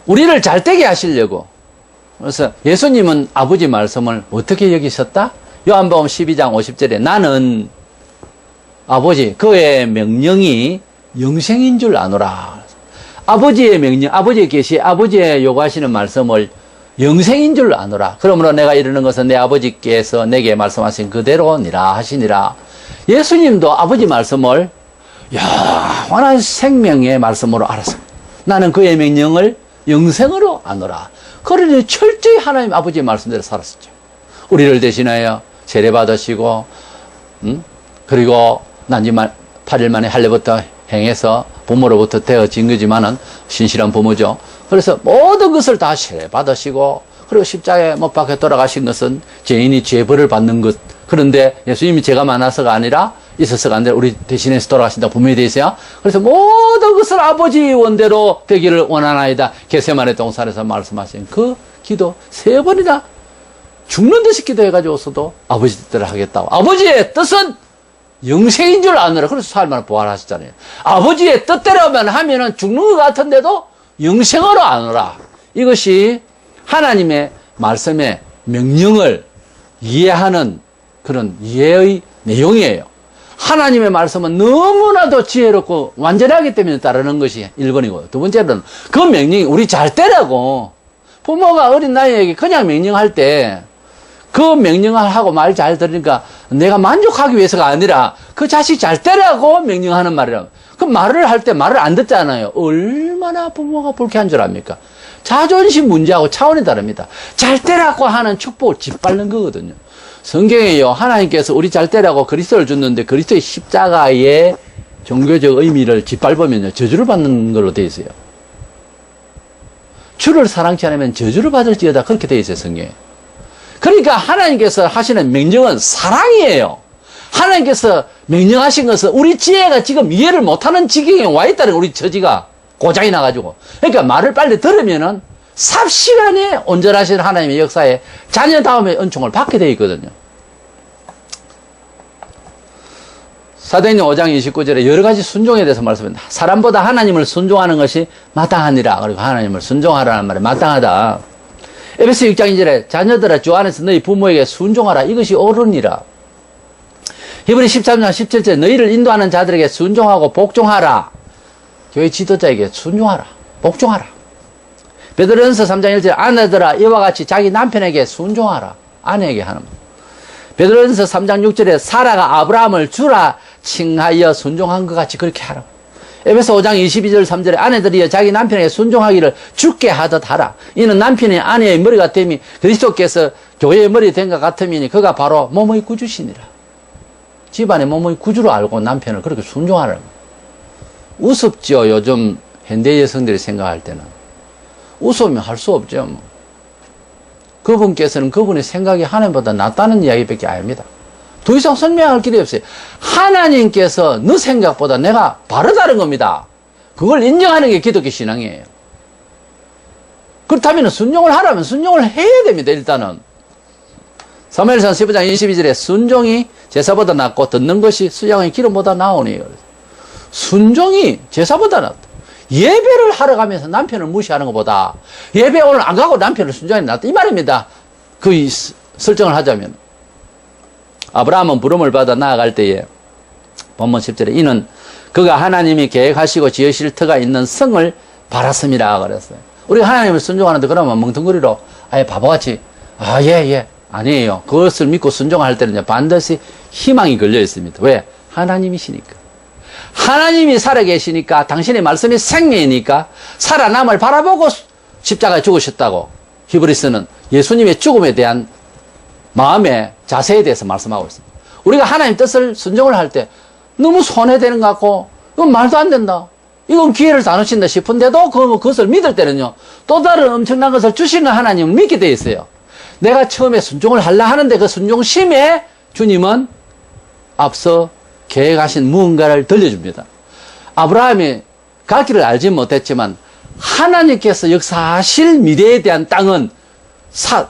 우리를 잘되게 하시려고. 그래서 예수님은 아버지 말씀을 어떻게 여기셨다? 요한복음 12장 50절에 나는 아버지 그의 명령이 영생인 줄 아노라. 아버지의 명령, 아버지의 계시, 아버지의 요구하시는 말씀을 영생인 줄 아노라. 그러므로 내가 이르는 것은 내 아버지께서 내게 말씀하신 그대로니라 하시니라. 예수님도 아버지 말씀을 영원한 생명의 말씀으로 알았습니다. 나는 그의 명령을 영생으로 아노라. 그러니 철저히 하나님 아버지의 말씀대로 살았었죠. 우리를 대신하여 세례받으시고 그리고 난지 8일 만에 할례부터 행해서 부모로부터 되어진 거지만은 신실한 부모죠. 그래서 모든 것을 다 세례받으시고 그리고 십자가에 못 박혀 돌아가신 것은 죄인이 죄벌을 받는 것. 그런데 예수님이 죄가 많아서가 아니라 있어서가 아니라 우리 대신해서 돌아가신다 분명히 되어 있어요. 그래서 모든 것을 아버지 원대로 되기를 원하나이다. 겟세마네 동산에서 말씀하신 그 기도 3번이나 죽는 듯이 기도해가지고서도 아버지 뜻대로 하겠다고. 아버지의 뜻은 영생인 줄 아느라. 그래서 4일 만에 부활하셨잖아요. 아버지의 뜻대로만 하면은 죽는 것 같은데도 영생으로 아느라. 이것이 하나님의 말씀의 명령을 이해하는 그런 이해의 내용이에요. 하나님의 말씀은 너무나도 지혜롭고 완전하기 때문에 따르는 것이 1번이고, 두 번째로는 그 명령이 우리 잘 되라고. 부모가 어린 나이에게 그냥 명령할 때 그 명령을 하고 말 잘 들으니까 내가 만족하기 위해서가 아니라 그 자식 잘 되라고 명령하는 말이라고. 그 말을 할 때 말을 안 듣잖아요. 얼마나 부모가 불쾌한 줄 압니까? 자존심 문제하고 차원이 다릅니다. 잘 되라고 하는 축복을 짓밟는 거거든요. 성경에요, 하나님께서 우리 잘 되라고 그리스도를 줬는데 그리스도의 십자가의 종교적 의미를 짓밟으면요, 저주를 받는 걸로 되어 있어요. 주를 사랑치 않으면 저주를 받을지어다. 그렇게 되어 있어요, 성경에. 그러니까 하나님께서 하시는 명령은 사랑이에요. 하나님께서 명령하신 것은 우리 지혜가 지금 이해를 못하는 지경에 와 있다는 우리 처지가 고장이 나가지고. 그러니까 말을 빨리 들으면은 삽시간에 온전하신 하나님의 역사에 자녀다움의 은총을 받게 되어 있거든요. 사도행전 5장 29절에 여러 가지 순종에 대해서 말씀합니다. 사람보다 하나님을 순종하는 것이 마땅하니라. 그리고 하나님을 순종하라는 말이 마땅하다. 에베소 6장 2절에 자녀들아 주 안에서 너희 부모에게 순종하라. 이것이 옳으니라. 히브리 13장 17절에 너희를 인도하는 자들에게 순종하고 복종하라. 교회 지도자에게 순종하라. 복종하라. 베드로전서 3장 1절에 아내들아 이와 같이 자기 남편에게 순종하라. 아내에게 하는 것. 베드로전서 3장 6절에 사라가 아브라함을 주라 칭하여 순종한 것 같이 그렇게 하라. 에베소 5장 22절 3절에 아내들이여 자기 남편에게 순종하기를 주께 하듯 하라. 이는 남편이 아내의 머리가 됨이 그리스도께서 교회의 머리 된 것 같음이니 그가 바로 몸의 구주시니라. 집안의 몸의 구주로 알고 남편을 그렇게 순종하라는 거예요. 우습죠. 요즘 현대 여성들이 생각할 때는. 웃으면 할 수 없죠. 뭐. 그분께서는 그분의 생각이 하나님보다 낫다는 이야기밖에 아닙니다. 더 이상 설명할 길이 없어요. 하나님께서 너 생각보다 내가 바르다는 겁니다. 그걸 인정하는 게 기독교 신앙이에요. 그렇다면 순종을 하라면 순종을 해야 됩니다. 일단은 사무엘상 15장 22절에 순종이 제사보다 낫고 듣는 것이 수양의 기름보다 나으니. 순종이 제사보다 낫다. 예배를 하러 가면서 남편을 무시하는 것보다 예배 오늘 안 가고 남편을 순종하는 게 낫다. 이 말입니다. 그 설정을 하자면. 아브라함은 부름을 받아 나아갈 때에 본문 10절에 이는 그가 하나님이 계획하시고 지으실 터가 있는 성을 바랐습니다. 그랬어요. 우리가 하나님을 순종하는데 그러면 멍텅구리로 아예 바보같이 예. 아니에요. 그것을 믿고 순종할 때는 반드시 희망이 걸려 있습니다. 왜? 하나님이시니까. 하나님이 살아계시니까 당신의 말씀이 생명이니까 살아남을 바라보고 십자가에 죽으셨다고 히브리서는 예수님의 죽음에 대한 마음의 자세에 대해서 말씀하고 있습니다. 우리가 하나님 뜻을 순종을 할 때 너무 손해되는 것 같고 이건 말도 안 된다. 이건 기회를 다 놓친다 싶은데도 그것을 믿을 때는요. 또 다른 엄청난 것을 주시는 하나님을 믿게 되어 있어요. 내가 처음에 순종을 하려 하는데 그 순종심에 주님은 앞서 계획하신 무언가를 들려줍니다. 아브라함이 갈 길을 알지 못했지만 하나님께서 역사하실 미래에 대한 땅은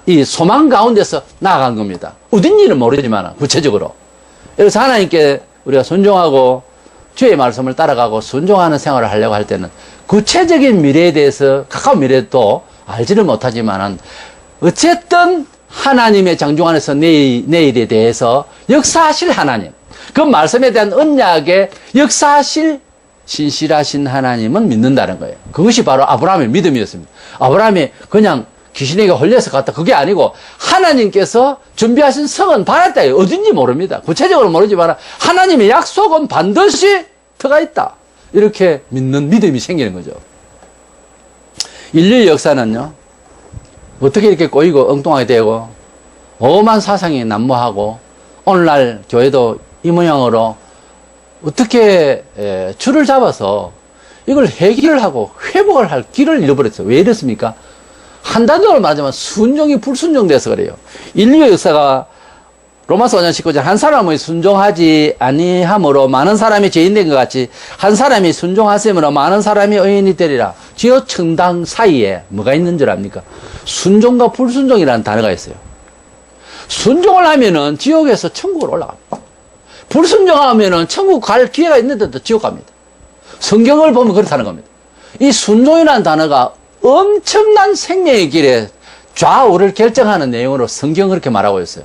이 소망 가운데서 나아간 겁니다. 어딘지는 모르지만 구체적으로. 그래서 하나님께 우리가 순종하고 주의 말씀을 따라가고 순종하는 생활을 하려고 할 때는 구체적인 미래에 대해서 가까운 미래도 알지는 못하지만 어쨌든 하나님의 장중 안에서 내일에 대해서 역사하실 하나님, 그 말씀에 대한 언약에 역사하실 신실하신 하나님은 믿는다는 거예요. 그것이 바로 아브라함의 믿음이었습니다. 아브라함이 그냥 귀신에게 홀려서 갔다, 그게 아니고 하나님께서 준비하신 성은 받았다. 어딘지 모릅니다. 구체적으로 모르지만 하나님의 약속은 반드시 들어가 있다. 이렇게 믿는 믿음이 생기는 거죠. 인류의 역사는요, 어떻게 이렇게 꼬이고 엉뚱하게 되고 오만 사상이 난무하고 오늘날 교회도 이 모양으로 어떻게 줄을 잡아서 이걸 해결을 하고 회복을 할 길을 잃어버렸어요. 왜 이랬습니까? 한단적으로 말하자면 순종이 불순종돼서 그래요. 인류의 역사가 로마서 5장 19절 한 사람의 순종하지 아니함으로 많은 사람이 죄인된 것 같이 한 사람이 순종하심으로 많은 사람이 의인이 되리라. 지어 청당 사이에 뭐가 있는 줄 압니까? 순종과 불순종이라는 단어가 있어요. 순종을 하면은 지옥에서 천국으로 올라갑니다. 불순종하면은 천국 갈 기회가 있는데도 지옥 갑니다. 성경을 보면 그렇다는 겁니다. 이 순종이라는 단어가 엄청난 생명의 길에 좌우를 결정하는 내용으로 성경은 그렇게 말하고 있어요.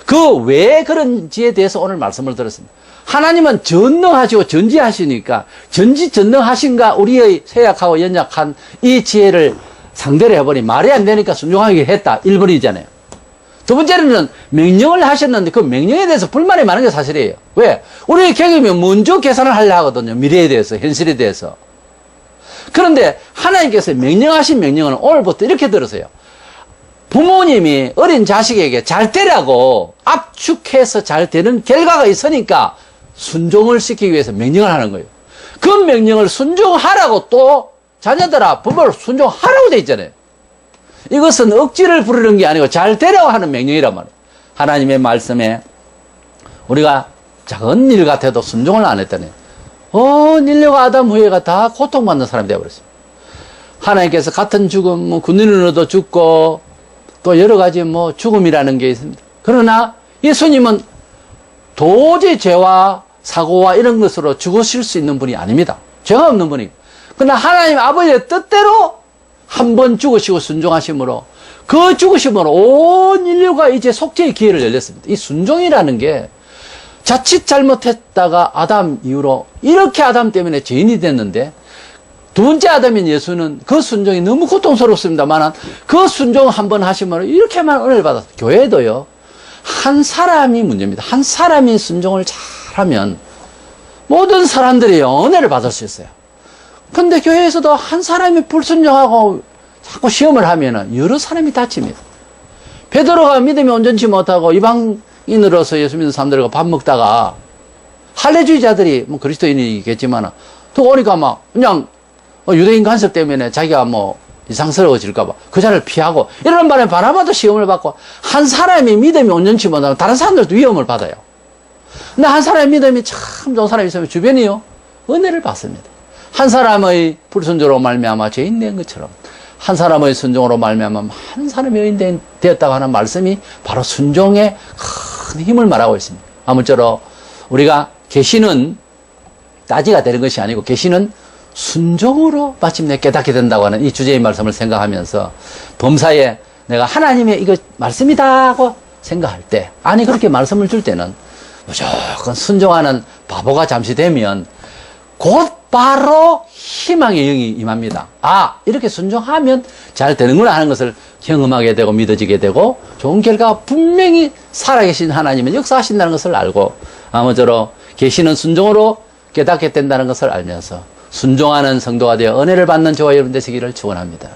그 왜 그런지에 대해서 오늘 말씀을 들었습니다. 하나님은 전능하시고 전지하시니까 전지전능하신가 우리의 쇠약하고 연약한 이 지혜를 상대를 해버리 말이 안 되니까 순종하게 했다. 1번이잖아요. 두 번째로는 명령을 하셨는데 그 명령에 대해서 불만이 많은 게 사실이에요. 왜? 우리의 경험이 먼저 계산을 하려 하거든요. 미래에 대해서, 현실에 대해서. 그런데 하나님께서 명령하신 명령은 오늘부터 이렇게 들으세요. 부모님이 어린 자식에게 잘 되라고 압축해서 잘 되는 결과가 있으니까 순종을 시키기 위해서 명령을 하는 거예요. 그 명령을 순종하라고 또 자녀들아 부모를 순종하라고 돼 있잖아요. 이것은 억지를 부르는 게 아니고 잘 되라고 하는 명령이란 말이에요. 하나님의 말씀에 우리가 작은 일 같아도 순종을 안 했다니 인류가 아담 후에가 다 고통받는 사람이 되어버렸어요. 하나님께서 같은 죽음, 군인으로도 죽고 또 여러 가지 죽음이라는 게 있습니다. 그러나 예수님은 도저히 죄와 사고와 이런 것으로 죽으실 수 있는 분이 아닙니다. 죄가 없는 분이. 그러나 하나님 아버지의 뜻대로 한 번 죽으시고 순종하심으로 그 죽으심으로 온 인류가 이제 속죄의 기회를 열렸습니다. 이 순종이라는 게 자칫 잘못했다가 아담 이후로 이렇게 아담 때문에 죄인이 됐는데 두 번째 아담인 예수는 그 순종이 너무 고통스럽습니다만 그 순종 한번 하시면 이렇게만 은혜를 받았어요. 교회도요. 한 사람이 문제입니다. 한 사람이 순종을 잘하면 모든 사람들이 은혜를 받을 수 있어요. 근데 교회에서도 한 사람이 불순종하고 자꾸 시험을 하면 여러 사람이 다칩니다. 베드로가 믿음이 온전치 못하고 이방인으로서 예수 믿는 사람들과 밥 먹다가 할례주의자들이 그리스도인이겠지만 또 오니까 막 그냥 유대인 간섭 때문에 자기가 이상스러워질까봐 그 자리를 피하고 이런 바람에 바나바도 시험을 받고 한 사람이 믿음이 온전치 못하면 다른 사람들도 위험을 받아요. 근데 한 사람의 믿음이 참 좋은 사람이 있으면 주변이요 은혜를 받습니다. 한 사람의 불순종으로 말미암아 죄인 된 것처럼 한 사람의 순종으로 말미암아 많은 사람이 의인 되었다고 하는 말씀이 바로 순종의 큰 힘을 말하고 있습니다. 아무쪼록 우리가 계시는 따지가 되는 것이 아니고 계시는 순종으로 마침내 깨닫게 된다고 하는 이 주제의 말씀을 생각하면서 범사에 내가 하나님의 이거 말씀이다 하고 생각할 때 아니 그렇게 말씀을 줄 때는 무조건 순종하는 바보가 잠시 되면 곧 바로 희망의 영이 임합니다. 이렇게 순종하면 잘 되는구나 하는 것을 경험하게 되고 믿어지게 되고 좋은 결과가 분명히 살아계신 하나님은 역사하신다는 것을 알고 아무쪼록 계시는 순종으로 깨닫게 된다는 것을 알면서 순종하는 성도가 되어 은혜를 받는 저와 여러분 되시기를 축원합니다.